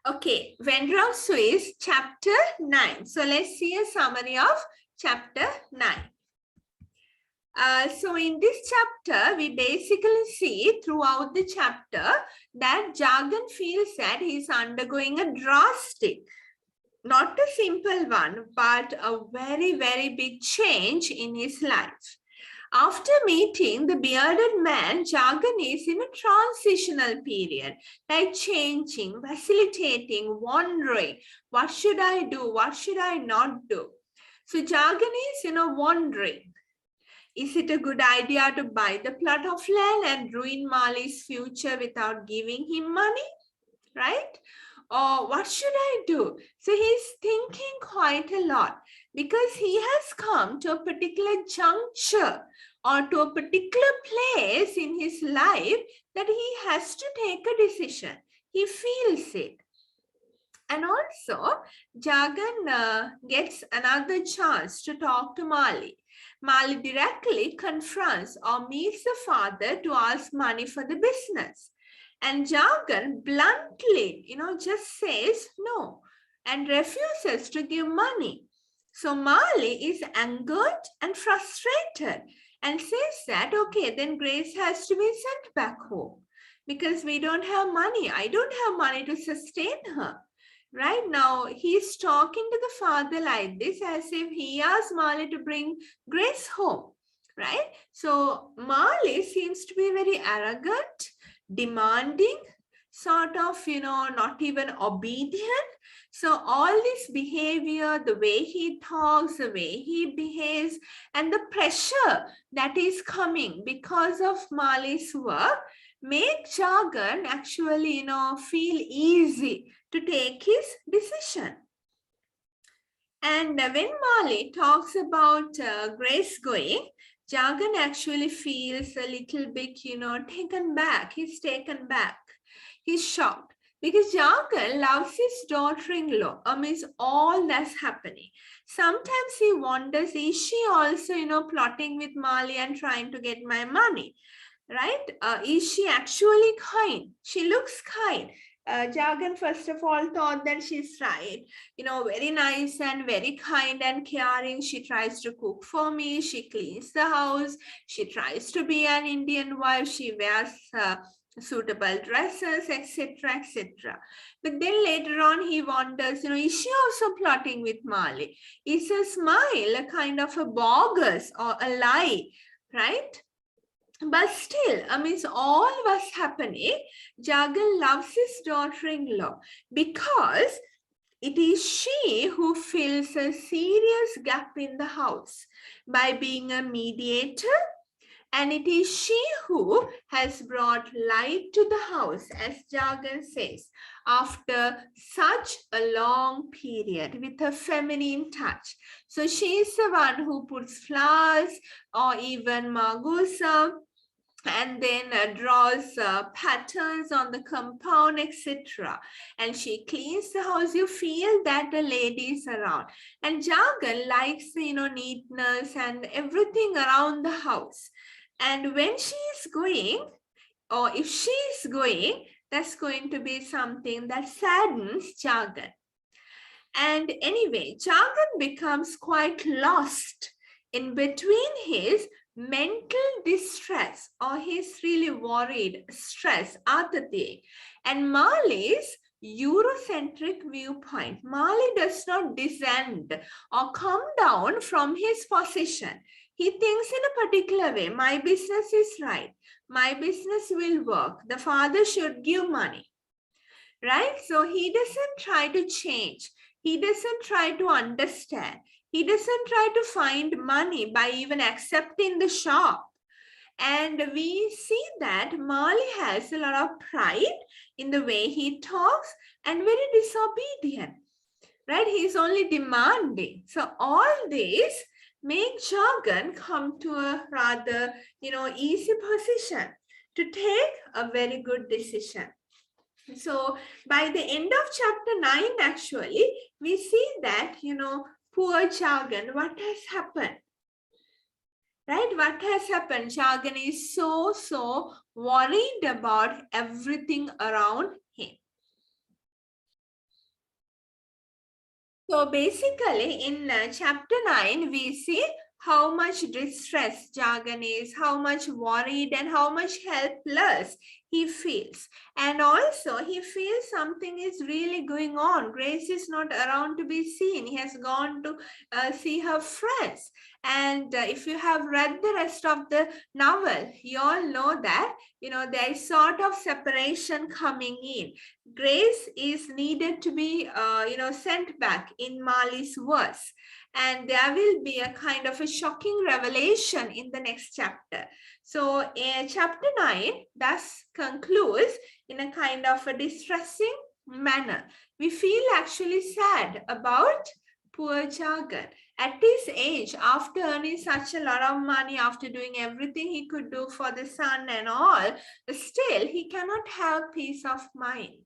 Okay, Vendrell Swiss, chapter 9. So let's see a summary of chapter 9. So in this chapter, we basically see throughout the chapter that Jargon feels that he's undergoing a drastic, not a simple one, but a very, very big change in his life. After meeting the bearded man, Jargon is in a transitional period, like changing, facilitating, wondering, what should I do? What should I not do? So Jargon is, wondering. Is it a good idea to buy the plot of land and ruin Mali's future without giving him money? Right? Or what should I do? So he's thinking quite a lot because he has come to a particular juncture or to a particular place in his life that he has to take a decision. He feels it. And also, Jagan gets another chance to talk to Mali. Mali directly confronts or meets the father to ask money for the business. And Jagan bluntly, just says no and refuses to give money. So Mali is angered and frustrated and says that, okay, then Grace has to be sent back home because we don't have money. I don't have money to sustain her. Right now, he's talking to the father like this as if he asked Mali to bring Grace home, right? So Mali seems to be very arrogant, demanding, sort of, not even obedient. So all this behavior, the way he talks, the way he behaves, and the pressure that is coming because of Mali's work make Jagan actually, feel easy to take his decision. And when Mali talks about Grace going, Jagan actually feels a little bit, taken back. He's taken back. He's shocked because Jagan loves his daughter-in-law amidst all that's happening. Sometimes he wonders, is she also, plotting with Mali and trying to get my money? Right? Is she actually kind? She looks kind. Jagan, first of all, thought that she's right. Very nice and very kind and caring. She tries to cook for me. She cleans the house. She tries to be an Indian wife. She wears suitable dresses, etc., etc. But then later on, he wonders, is she also plotting with Mali? Is her smile a kind of a bogus or a lie, right? But still, amidst all what's happening, Jagan loves his daughter-in-law because it is she who fills a serious gap in the house by being a mediator, and it is she who has brought light to the house, as Jagan says, after such a long period with a feminine touch. So she is the one who puts flowers or even margusa and then draws patterns on the compound, etc. And she cleans the house. You feel that the lady is around. And Jagan likes, neatness and everything around the house. And when she is going, or if she is going, that's going to be something that saddens Jagan. And anyway, Jagan becomes quite lost in between his mental distress, or he's really worried, stress, atate, and Mali's Eurocentric viewpoint. Mali does not descend or come down from his position. He thinks in a particular way, my business is right, my business will work, the father should give money, right? So he doesn't try to change. He doesn't try to understand. He doesn't try to find money by even accepting the shop. And we see that Mali has a lot of pride in the way he talks and very disobedient, right? He's only demanding. So all this make Jagan come to a rather, easy position to take a very good decision. So by the end of chapter 9, actually, we see that, poor Jagan, what has happened? Right? What has happened? Jagan is so worried about everything around him. So basically, in chapter 9, we see how much distressed Jagan is, how much worried, and how much helpless he feels. And also, he feels something is really going on. Grace is not around to be seen. He has gone to see her friends. And if you have read the rest of the novel, you all know that, there is sort of separation coming in. Grace is needed to be, sent back in Mali's words. And there will be a kind of a shocking revelation in the next chapter. So chapter 9 thus concludes in a kind of a distressing manner. We feel actually sad about poor Jagan. At his age, after earning such a lot of money, after doing everything he could do for the son and all, still he cannot have peace of mind.